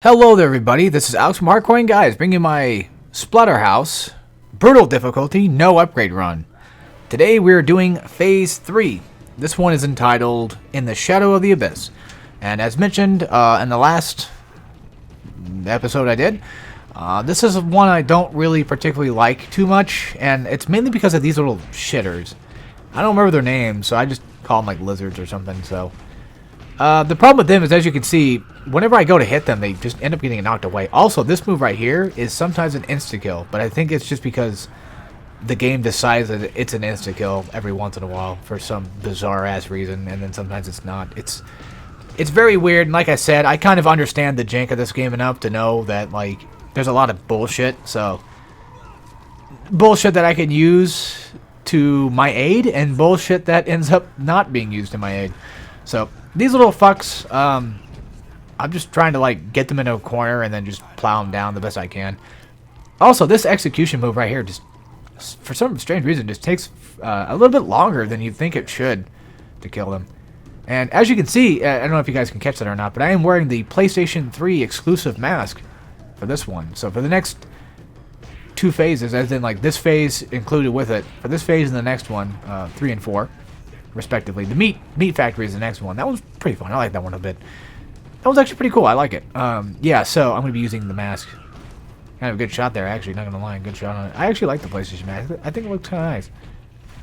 Hello there everybody, this is Alex from Hardcoring Guys, bringing you my Splatterhouse Brutal Difficulty No Upgrade Run. Today we're doing Phase 3. This one is entitled In the Shadow of the Abyss. And as mentioned in the last episode I did, this is one I don't really particularly like too much, and it's mainly because of these little shitters. I don't remember their names, so I just call them like lizards or something, so... the problem with them is, as you can see, whenever I go to hit them, they just end up getting knocked away. Also, this move right here is sometimes an insta-kill, but I think it's just because the game decides that it's an insta-kill every once in a while for some bizarre-ass reason, and then sometimes it's not. It's very weird, and like I said, I kind of understand the jank of this game enough to know that, like, there's a lot of bullshit, so... bullshit that I can use to my aid, and bullshit that ends up not being used to my aid. So... these little fucks, I'm just trying to, like, get them into a corner and then just plow them down the best I can. Also, this execution move right here just, for some strange reason, just takes a little bit longer than you'd think it should to kill them. And as you can see, I don't know if you guys can catch that or not, but I am wearing the PlayStation 3 exclusive mask for this one. So for the next two phases, as in, like, this phase included with it, for this phase and the next one, 3 and 4... respectively. The meat factory is the next one. That one's pretty fun. I like that one a bit. That one's actually pretty cool. I like it. Yeah, so I'm going to be using the mask. Kind of a good shot there, actually. Not going to lie. Good shot on it. I actually like the PlayStation mask. I think it looks kind of nice.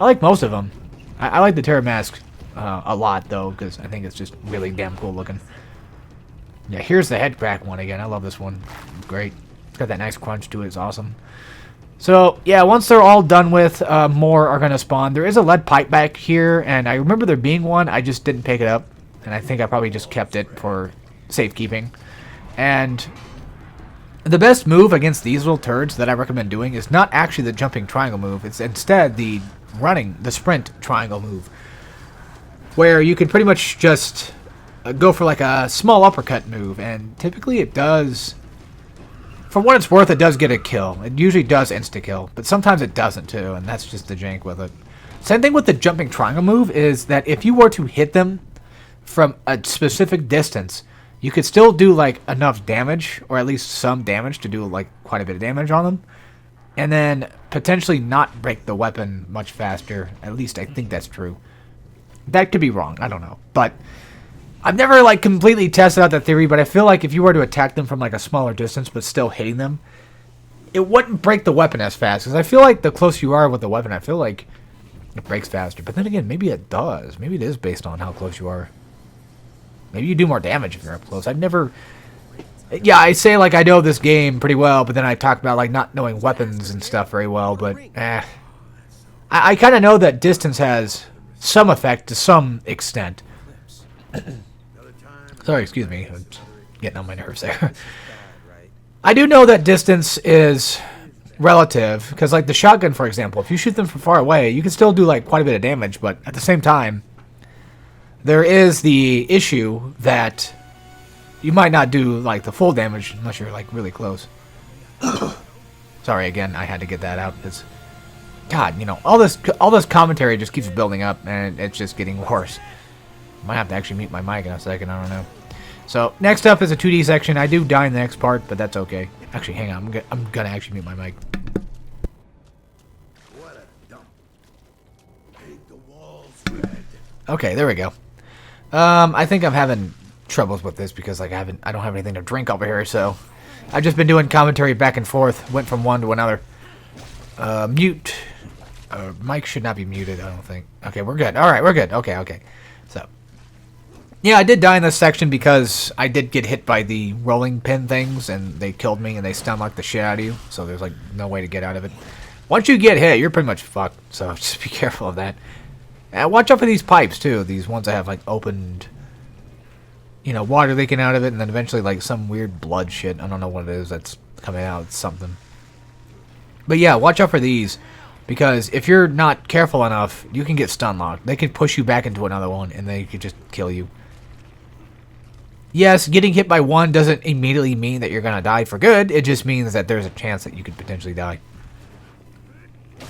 I like most of them. I like the Terra mask a lot, though, because I think it's just really damn cool looking. Yeah, here's the head crack one again. I love this one. It's great. It's got that nice crunch to it. It's awesome. So, yeah, once they're all done with, more are going to spawn. There is a lead pipe back here, and I remember there being one. I just didn't pick it up, and I think I probably just kept it for safekeeping. And the best move against these little turds that I recommend doing is not actually the jumping triangle move. It's instead the sprint triangle move, where you can pretty much just go for like a small uppercut move, and typically it does... for what it's worth, it does get a kill. It usually does insta-kill, but sometimes it doesn't too, and that's just the jank with it. Same thing with the jumping triangle move is that if you were to hit them from a specific distance, you could still do like enough damage, or at least some damage to do like quite a bit of damage on them, and then potentially not break the weapon much faster. At least I think that's true. That could be wrong. I don't know, but... I've never, like, completely tested out that theory, but I feel like if you were to attack them from, like, a smaller distance but still hitting them, it wouldn't break the weapon as fast. Because I feel like the closer you are with the weapon, I feel like it breaks faster. But then again, maybe it does. Maybe it is based on how close you are. Maybe you do more damage if you're up close. I've never... yeah, I say, like, I know this game pretty well, but then I talk about, like, not knowing weapons and stuff very well, but, I kind of know that distance has some effect to some extent. Sorry, excuse me. I'm getting on my nerves there. I do know that distance is relative, because like the shotgun, for example, if you shoot them from far away, you can still do like quite a bit of damage, but at the same time, there is the issue that you might not do like the full damage unless you're like really close. Sorry, again, I had to get that out, because God, you know, all this commentary just keeps building up, and it's just getting worse. Might have to actually mute my mic in a second, I don't know. So, next up is a 2D section. I do die in the next part, but that's okay. Actually, hang on, I'm gonna actually mute my mic. Okay, there we go. I think I'm having troubles with this because like I don't have anything to drink over here, so I've just been doing commentary back and forth, went from one to another. Mute. Mic should not be muted, I don't think. Okay, we're good. Alright, we're good. Okay. So, yeah, I did die in this section because I did get hit by the rolling pin things, and they killed me, and they stun locked the shit out of you, so there's, like, no way to get out of it. Once you get hit, you're pretty much fucked, so just be careful of that. And watch out for these pipes, too, these ones that have, like, opened, you know, water leaking out of it, and then eventually, like, some weird blood shit. I don't know what it is that's coming out. It's something. But, yeah, watch out for these. Because if you're not careful enough, you can get stun locked. They could push you back into another one, and they could just kill you. Yes, getting hit by one doesn't immediately mean that you're going to die for good. It just means that there's a chance that you could potentially die.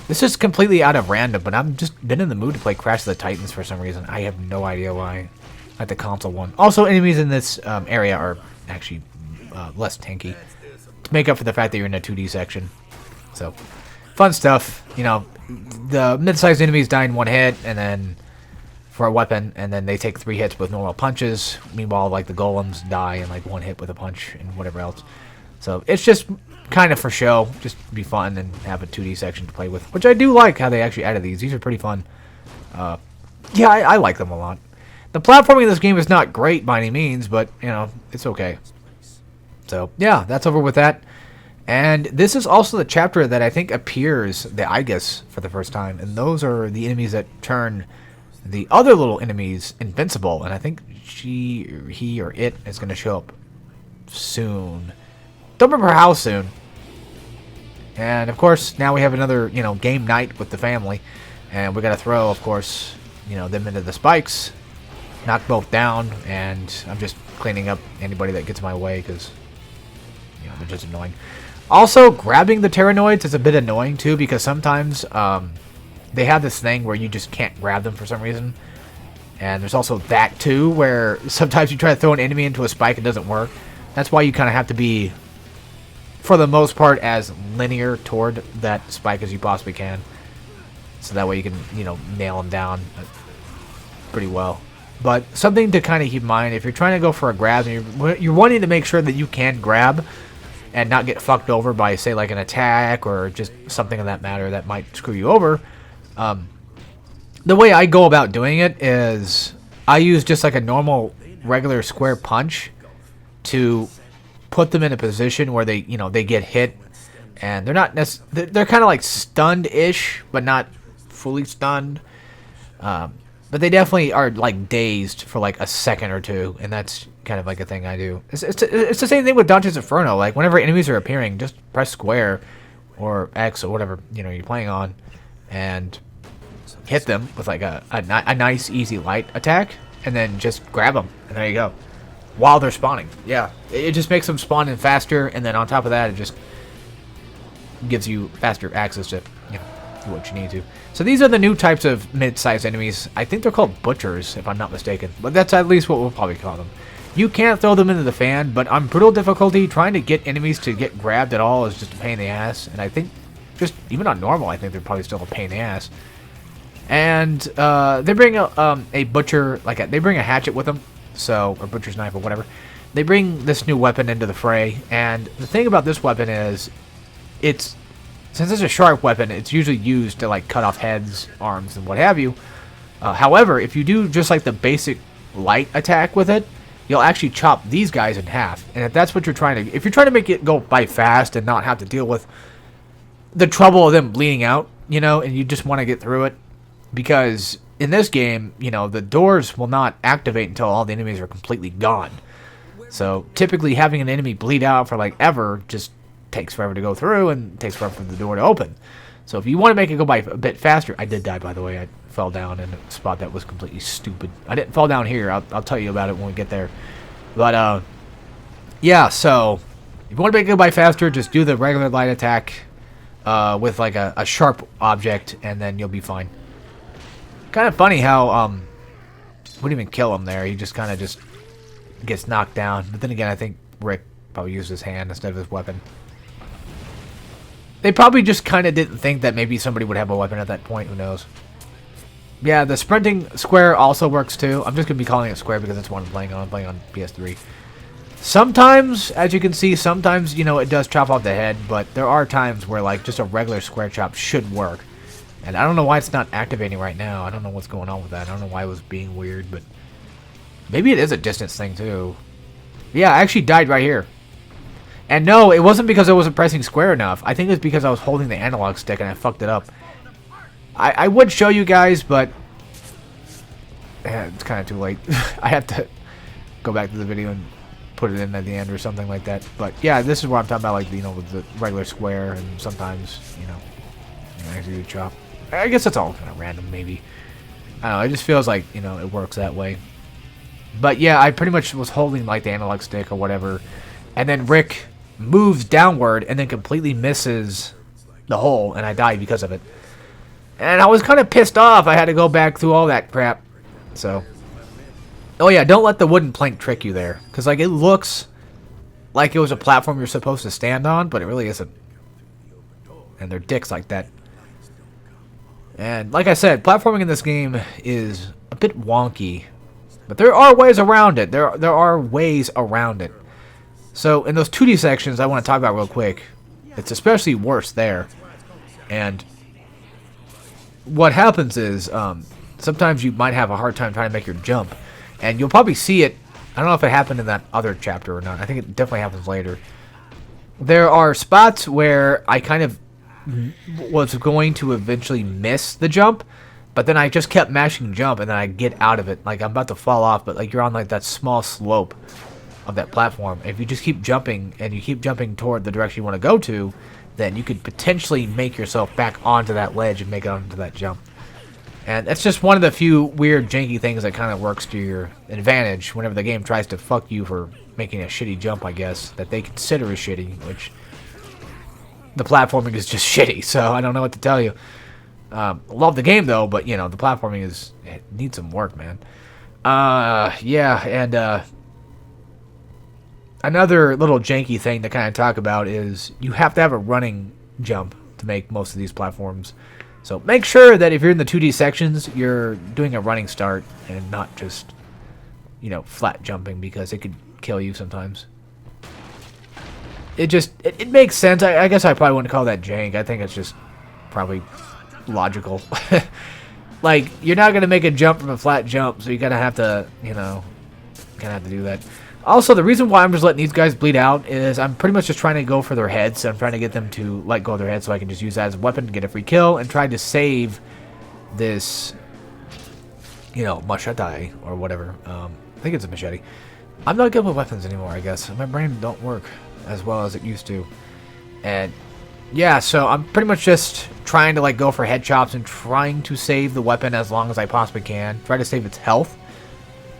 This is completely out of random, but I've just been in the mood to play Crash of the Titans for some reason. I have no idea why. Like the console one. Also, enemies in this area are actually less tanky to make up for the fact that you're in a 2D section. So, fun stuff. You know, the mid-sized enemies die in one hit, and then for a weapon, and then they take 3 hits with normal punches. Meanwhile, like the golems die in like 1 hit with a punch and whatever else. So it's just kind of for show, just be fun and have a 2D section to play with, which I do like how they actually added these. These are pretty fun. Yeah, I like them a lot. The platforming in this game is not great by any means, but you know, it's okay. So yeah, that's over with that. And this is also the chapter that I think appears the Igus for the first time, and those are the enemies that turn the other little enemies invincible, and I think he or it is going to show up soon. Don't remember how soon. And of course, now we have another, you know, game night with the family, and we got to throw, of course, you know, them into the spikes, knock both down, and I'm just cleaning up anybody that gets in my way because, you know, they're just annoying. Also, grabbing the Terranoids is a bit annoying too, because sometimes they have this thing where you just can't grab them for some reason. And there's also that too, where sometimes you try to throw an enemy into a spike, it doesn't work. That's why you kind of have to be, for the most part, as linear toward that spike as you possibly can. So that way you can, you know, nail them down pretty well. But something to kind of keep in mind, if you're trying to go for a grab, and you're wanting to make sure that you can grab and not get fucked over by, say, like an attack or just something of that matter that might screw you over. The way I go about doing it is I use just like a normal regular square punch to put them in a position where they, you know, they get hit, and they're not they're kind of like stunned-ish, but not fully stunned. But they definitely are like dazed for like a second or two, and that's kind of like a thing I do. It's the same thing with Dante's Inferno. Like whenever enemies are appearing, just press square or X or whatever, you know, you're playing on, and hit them with like a nice easy light attack, and then just grab them, and there you go, while they're spawning. Yeah, it just makes them spawn in faster, and then on top of that, it just gives you faster access to, you know, what you need to. So these are the new types of mid-sized enemies. I think they're called butchers, if I'm not mistaken, but that's at least what we'll probably call them. You can't throw them into the fan, but on brutal difficulty, trying to get enemies to get grabbed at all is just a pain in the ass, and I think just even on normal, I think they're probably still a pain in the ass. And they bring a butcher, they bring a hatchet with them, so, or butcher's knife or whatever. They bring this new weapon into the fray, and the thing about this weapon is, since it's a sharp weapon, it's usually used to like cut off heads, arms, and what have you. However, if you do just like the basic light attack with it, you'll actually chop these guys in half. And if that's what you're trying to, if you're trying to make it go by fast and not have to deal with the trouble of them bleeding out, you know, and you just want to get through it, because in this game, you know, the doors will not activate until all the enemies are completely gone. So typically having an enemy bleed out for like ever just takes forever to go through and takes forever for the door to open. So if you want to make it go by a bit faster, I did die, by the way. I fell down in a spot that was completely stupid. I didn't fall down here. I'll tell you about it when we get there. But yeah, so if you want to make it go by faster, just do the regular light attack with like a sharp object, and then you'll be fine. Kind of funny how wouldn't even kill him there. He just kind of just gets knocked down. But then again, I think Rick probably used his hand instead of his weapon. They probably just kind of didn't think that maybe somebody would have a weapon at that point. Who knows? Yeah, the sprinting square also works too. I'm just going to be calling it square because that's what I'm playing on. I'm playing on PS3. Sometimes, as you can see, sometimes, you know, it does chop off the head, but there are times where, like, just a regular square chop should work. And I don't know why it's not activating right now. I don't know what's going on with that. I don't know why it was being weird, but maybe it is a distance thing too. Yeah, I actually died right here. And no, it wasn't because I wasn't pressing square enough. I think it's because I was holding the analog stick and I fucked it up. I would show you guys, but it's kind of too late. I have to go back to the video and put it in at the end or something like that. But yeah, this is what I'm talking about, like, you know, with the regular square, and sometimes, you know, actually do chop. I guess that's all kind of random, maybe. I don't know, it just feels like, you know, it works that way. But yeah, I pretty much was holding, like, the analog stick or whatever, and then Rick moves downward and then completely misses the hole, and I died because of it. And I was kind of pissed off. I had to go back through all that crap. So, oh yeah, don't let the wooden plank trick you there, because like it looks like it was a platform you're supposed to stand on, but it really isn't. And they're dicks like that. And like I said, platforming in this game is a bit wonky, but there are ways around it. There are ways around it. So in those 2D sections I want to talk about real quick, it's especially worse there. And what happens is sometimes you might have a hard time trying to make your jump, and you'll probably see it. I don't know if it happened in that other chapter or not. I think it definitely happens later. There are spots where I kind of was going to eventually miss the jump, but then I just kept mashing jump, and then I get out of it. Like, I'm about to fall off, but like you're on like that small slope of that platform. If you just keep jumping, and you keep jumping toward the direction you want to go to, then you could potentially make yourself back onto that ledge and make it onto that jump. And that's just one of the few weird, janky things that kind of works to your advantage whenever the game tries to fuck you for making a shitty jump, I guess, that they consider as shitty, which the platforming is just shitty, so I don't know what to tell you. Love the game, though, but, you know, the platforming it needs some work, man. Yeah, and another little janky thing to kind of talk about is you have to have a running jump to make most of these platforms. So make sure that if you're in the 2D sections, you're doing a running start and not just, you know, flat jumping, because it could kill you sometimes. It makes sense. I guess I probably wouldn't call that jank. I think it's just probably logical. Like, you're not going to make a jump from a flat jump, so you're going to have to, you know, do that. Also, the reason why I'm just letting these guys bleed out is I'm pretty much just trying to go for their heads. I'm trying to get them to let go of their heads so I can just use that as a weapon to get a free kill and try to save this, you know, machete or whatever. I think it's a machete. I'm not good with weapons anymore, I guess. My brain don't work as well as it used to. And yeah, so I'm pretty much just trying to like go for head chops and trying to save the weapon as long as I possibly can. Try to save its health.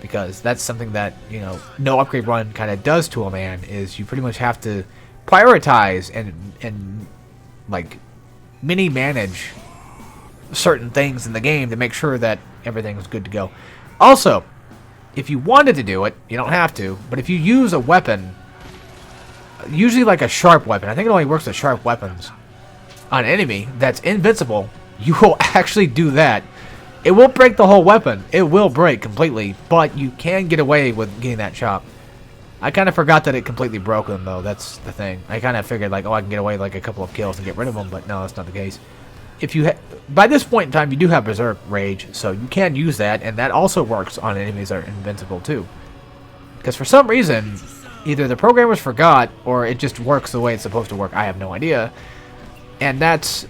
Because that's something that, you know, no upgrade run kind of does to a man, is you pretty much have to prioritize and like mini manage certain things in the game to make sure that everything's good to go. Also, if you wanted to do it, you don't have to, but if you use a weapon, usually like a sharp weapon, I think it only works with sharp weapons, on an enemy that's invincible, you will actually do that. It will break the whole weapon. It will break completely, but you can get away with getting that chop. I kind of forgot that it completely broke them, though. That's the thing. I kind of figured, like, oh, I can get away with, like, a couple of kills and get rid of them, but no, that's not the case. If you by this point in time, you do have Berserk Rage, so you can use that, and that also works on enemies that are invincible, too. Because for some reason, either the programmers forgot, or it just works the way it's supposed to work. I have no idea. And that's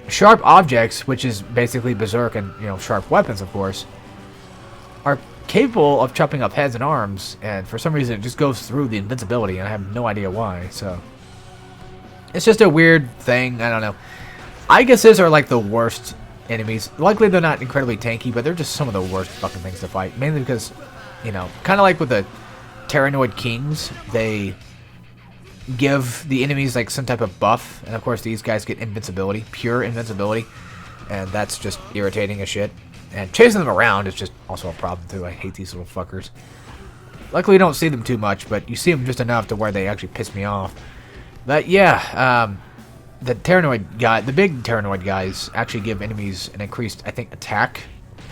sharp objects, which is basically Berserk and, you know, sharp weapons, of course, are capable of chopping up heads and arms, and for some reason it just goes through the invincibility, and I have no idea why, so it's just a weird thing. I don't know. I guess these are like the worst enemies. Luckily they're not incredibly tanky, but they're just some of the worst fucking things to fight, mainly because, you know, kind of like with the Tyrannoid Kings, they give the enemies like some type of buff, and of course these guys get invincibility, pure invincibility, and that's just irritating as shit. And chasing them around is just also a problem too. I hate these little fuckers. Luckily you don't see them too much, but you see them just enough to where they actually piss me off. But yeah, the Tyrannoid guy, the big Tyrannoid guys actually give enemies an increased, I think, attack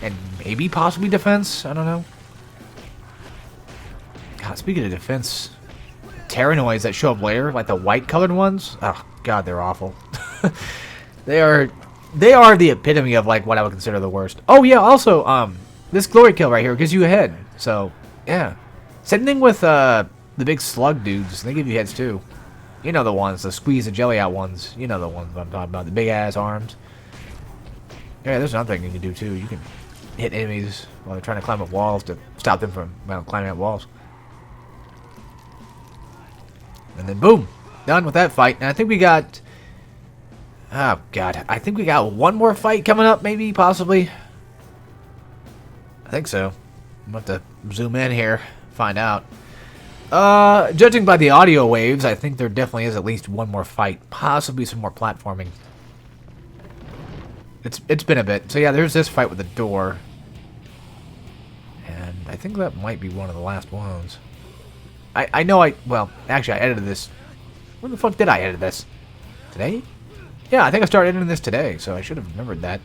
and maybe possibly defense. I don't know. God, speaking of defense, Tyrannoids that show up later, like the white colored ones, oh god, they're awful. they are the epitome of like what I would consider the worst. Oh yeah, also this glory kill right here gives you a head, so yeah. Same thing with the big slug dudes, they give you heads too. You know the ones, the squeeze the jelly out ones. You know the ones I'm talking about, the big ass arms. Yeah, there's another thing you can do too. You can hit enemies while they're trying to climb up walls to stop them from, well, climbing up walls. And then boom, done with that fight. And I think we got, oh god, I think we got one more fight coming up, maybe, possibly. I think so. I'm going to have to zoom in here, find out. Judging by the audio waves, I think there definitely is at least one more fight, possibly some more platforming. It's been a bit. So yeah, there's this fight with the door. And I think that might be one of the last ones. I know well, actually I edited this. When the fuck did I edit this? Today? Yeah, I think I started editing this today, so I should have remembered that.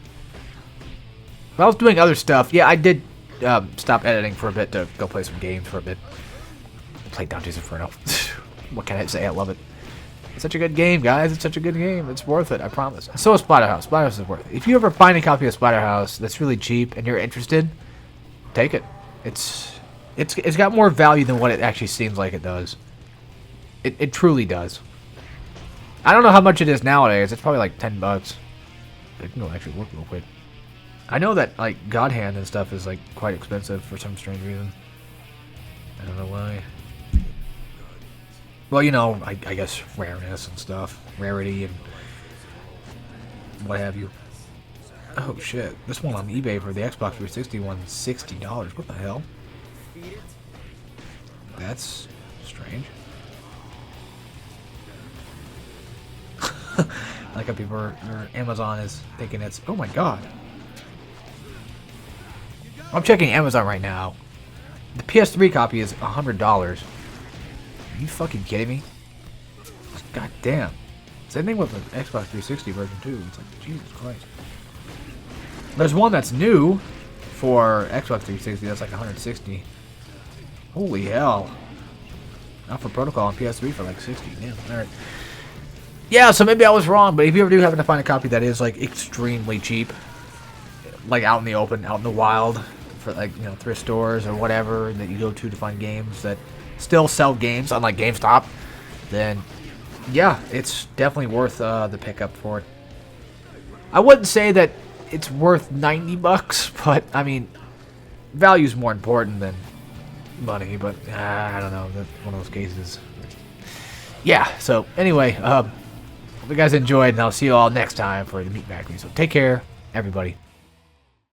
But I was doing other stuff. Yeah, I did stop editing for a bit to go play some games for a bit. Play Dante's Inferno. What can I say? I love it. It's such a good game, guys. It's such a good game. It's worth it, I promise. So is Splatterhouse. Splatterhouse is worth it. If you ever find a copy of Splatterhouse that's really cheap and you're interested, take it. It's got more value than what it actually seems like it does. It truly does. I don't know how much it is nowadays. It's probably like $10. I can go actually look real quick. I know that like God Hand and stuff is like quite expensive for some strange reason. I don't know why. Well, you know, I guess rareness and stuff, rarity and what have you. Oh shit! This one on eBay for the Xbox 360 won $60. What the hell? That's strange. Like how people are, Amazon is thinking it's, oh my god. I'm checking Amazon right now. The PS3 copy is $100. Are you fucking kidding me? God damn. Same thing with the Xbox 360 version too. It's like, Jesus Christ. There's one that's new for Xbox 360 that's like $160. Holy hell. Alpha Protocol on PS3 for like $60. Damn, alright. Yeah, so maybe I was wrong, but if you ever do happen to find a copy that is like extremely cheap, like out in the open, out in the wild, for like, you know, thrift stores or whatever that you go to find games that still sell games, unlike GameStop, then yeah, it's definitely worth the pickup for it. I wouldn't say that it's worth $90, but I mean, value's more important than money. But I don't know, that's one of those cases. Yeah. So anyway, hope you guys enjoyed, and I'll see you all next time for the Meat Factory. So take care, everybody.